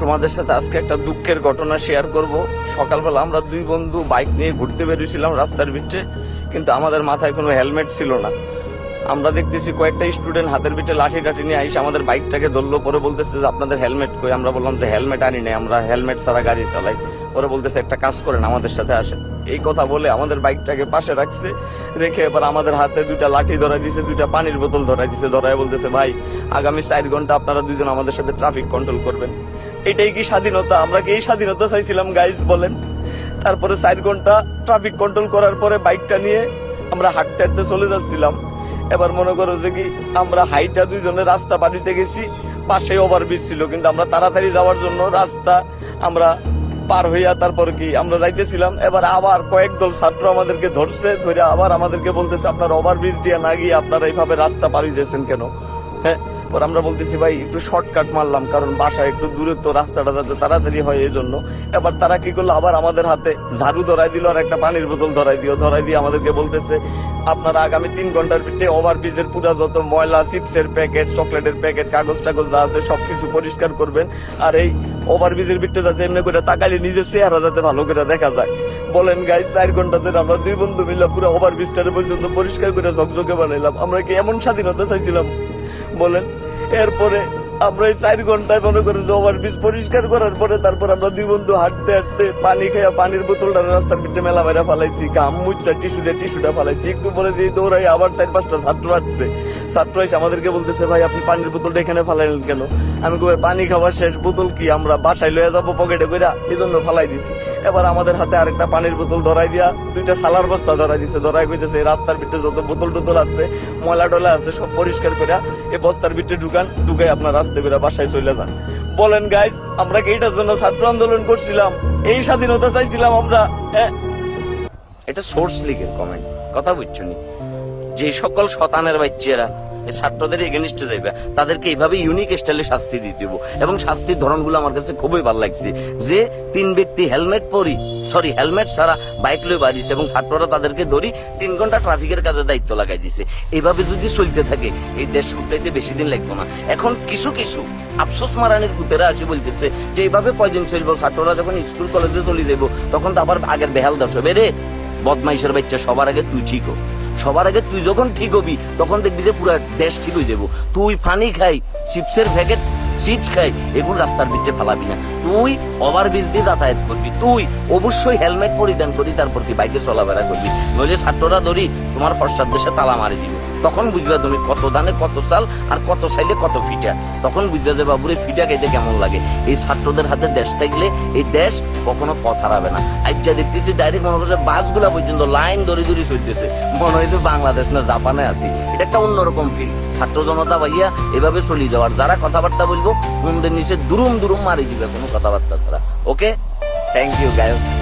তোমাদের সাথে আজকে একটা দুঃখের ঘটনা শেয়ার করব। সকালবেলা আমরা দুই বন্ধু বাইক নিয়ে ঘুরতে বেরিয়েছিলাম রাস্তার ভিতরে, কিন্তু আমাদের মাথায় কোনো হেলমেট ছিল না। আমরা দেখতেছি কয়েকটা স্টুডেন্ট হাতের ভিতরে লাঠি টাঠি নিয়ে আইসে আমাদের বাইকটাকে ধরলো। পরে বলতেছে যে আপনাদের হেলমেট কই? আমরা বললাম যে হেলমেট আনি নাই, আমরা হেলমেট ছাড়া গাড়ি চালাই। পরে বলতেছে একটা কাজ করেন, আমাদের সাথে আসেন। এই কথা বলে আমাদের বাইকটাকে পাশে রাখছে, রেখে এবার আমাদের হাতে দুইটা লাঠি ধরাই দিছে, দুইটা পানির বোতল ধরাই দিছে। ধরাই বলতেছে ভাই আগামী 4 ঘন্টা আপনারা দুইজন আমাদের সাথে ট্রাফিক কন্ট্রোল করবেন। এটাই কি স্বাধীনতা? আমরা কি এই স্বাধীনতা চাইছিলাম গাইজ বলেন? তারপরে 4 ঘন্টা ট্রাফিক কন্ট্রোল করার পরে বাইকটা নিয়ে আমরা হাঁটতে হাঁটতে চলে যাচ্ছিলাম। এবার মনে করো যে কি আমরা হাইটা দুইজনে রাস্তা পানিতে গেছি, পাশে ওভারব্রিজ ছিল, কিন্তু আমরা তাড়াতাড়ি যাওয়ার জন্য রাস্তা আমরা পার হইয়া তারপরে কি আমরা যাইতেছিলাম। এবার আবার কয়েক দল ছাত্র আমাদেরকে ধরছে, ধরে আবার আমাদেরকে বলতেছে আপনারা ওভারব্রিজ দিয়ে না গিয়ে আপনারা এইভাবে রাস্তা পার হইতেছেন কেন? হ্যাঁ, পর আমরা বলতেছি ভাই একটু শর্টকাট মারলাম, কারণ বাসায় একটু দূরে তো, রাস্তাটা যাতে তাড়াতাড়ি হয় এই জন্য। এবার তারা কি করলো, আবার আমাদের হাতে ঝাড়ু ধরাই দিল আর একটা পানির বোতল ধরাই দিয়ে আমাদেরকে বলতেছে আপনারা আগামী 3 ঘন্টার ভিতরে ওভারব্রিজের পুরো যত ময়লা, চিপসের প্যাকেট, চকলেটের প্যাকেট, কাগজ টাগজ যা আছে সবকিছু পরিষ্কার করবেন। আর এই ওভারব্রিজের ভিতরে যাতে এমনি করে তাকাইলে নিজের চেহারা যাতে ভালো করে দেখা যায়। বলেন গাইস, 4 ঘন্টা ধরে আমরা দুই বন্ধু মিলে পুরো ওভারব্রিজটারে পর্যন্ত পরিষ্কার করে ঝকঝকে বানাইলাম। আমরা কি এমন স্বাধীনতা চাইছিলাম বলেন? এরপরে আমরা এই 4 ঘন্টায় মনে করেন যে ওভারব্রিজ পরিষ্কার করার পরে তারপর আমরা দুই বন্ধু হাঁটতে হাঁটতে পানি খাইয়া পানির বোতলটা রাস্তার ভিতরে মেলা মেরা ফালাইছি, গাম মুচ্ছা টিস্যুটা ফালাইছি। একটু পরে দিয়ে দৌড়াই আবার 4-5টা ছাত্র আসছে। ছাত্র এসে আমাদেরকে বলতেছে ভাই আপনি পানির বোতলটা এখানে ফালাইলেন কেন? আমি কই পানি খাওয়ার শেষ, বোতল কি আমরা বাসায় লয়ে যাবো পকেটে করে, এই জন্য ফালাই দিছি। এবার আমাদের হাতে আরেকটা পানির বোতল ধরাই দিয়া দুইটা সালার বস্তা ধরাই দিছে। ধরাই কইতেছে রাস্তার ভিতরে যত বোতল টোতল আছে, ময়লা টলা আছে সব পরিষ্কার করে এই বস্তার ভিতরে ঢুকাই আপনার রাস্তা করে বাসায় চলে যান। বলেন গাইজ, আমরা কি এইটার জন্য ছাত্র আন্দোলন করছিলাম? এই স্বাধীনতা চাইছিলাম আমরা? এটা সোর্স লিগের কমেন্ট, কথা বুঝছো নি? যে সকল শতানের বাচ্চারা ছাত্রদের এগেনিস্টে যাইবে তাদেরকে এইভাবে ইউনিক স্টাইলে শাস্তি দিতে হবে। এবং শাস্তির ধরনগুলো আমার কাছে খুবই ভালো লাগছে, যে 3 ব্যক্তি হেলমেট ছাড়া বাইক লয়ে বাড়িছে এবং ছাত্ররা তাদেরকে ধরি 3 ঘন্টা ট্রাফিকের কাজে দায়িত্ব লাগাই দিছে। এইভাবে যদি চলতে থাকে এই দেশ শুধরাইতে বেশি দিন লাগবে না। এখন কিছু আফসোস মারানির ভূতেরা আসে বলতেছে যে এইভাবে কয়দিন চলবো, ছাত্ররা যখন স্কুল কলেজে চলে যাবো তখন তো আবার আগের বেহাল দশ হবে। রে বদমাইশের বাচ্চা, সবার আগে তুই ঠিক হ। সবার আগে তুই যখন ঠিক হবি তখন দেখবি যে পুরো দেশ ঠিক হয়ে যাবো। তুই পানি খাই, চিপসের প্যাকেট, চিপস খাই, এগুলো রাস্তার ভিতরে ফালাবি না। তুই ওভারব্রিজ দিয়ে যাতায়াত করবি, তুই অবশ্যই হেলমেট পরিধান করি, তারপর কি বাইকে চলাফেরা করবি। নইলে ছাত্ররা ধরি তোমার ফর্সার দেশে তালা মারি দিবে। তখন বুঝবা তুমি কত ধানে কত চাল আর কত চাইলে কত ফিটা। তখন বুঝবা যে বাবুরে ফিটা খেতে কেমন লাগে। এই ছাত্রদের হাতে দেশ থাকলে এই দেশ কখনো পথ হারাবে না। আজকে দেখতেছি ডাইরেক্ট মনে করছে বাসগুলা পর্যন্ত লাইন ধরে চলতেছে, মনে হয় বাংলাদেশ না জাপানে আছি। এটা একটা অন্যরকম ফিল। ছাত্র জনতা ভাইয়া এভাবে চলি যাওয়ার, যারা কথাবার্তা বলবো মুন্ডের নিচে দুরুম মারি দিবে কোনো কথাবার্তা ছাড়া। ওকে, থ্যাংক ইউ গাইস।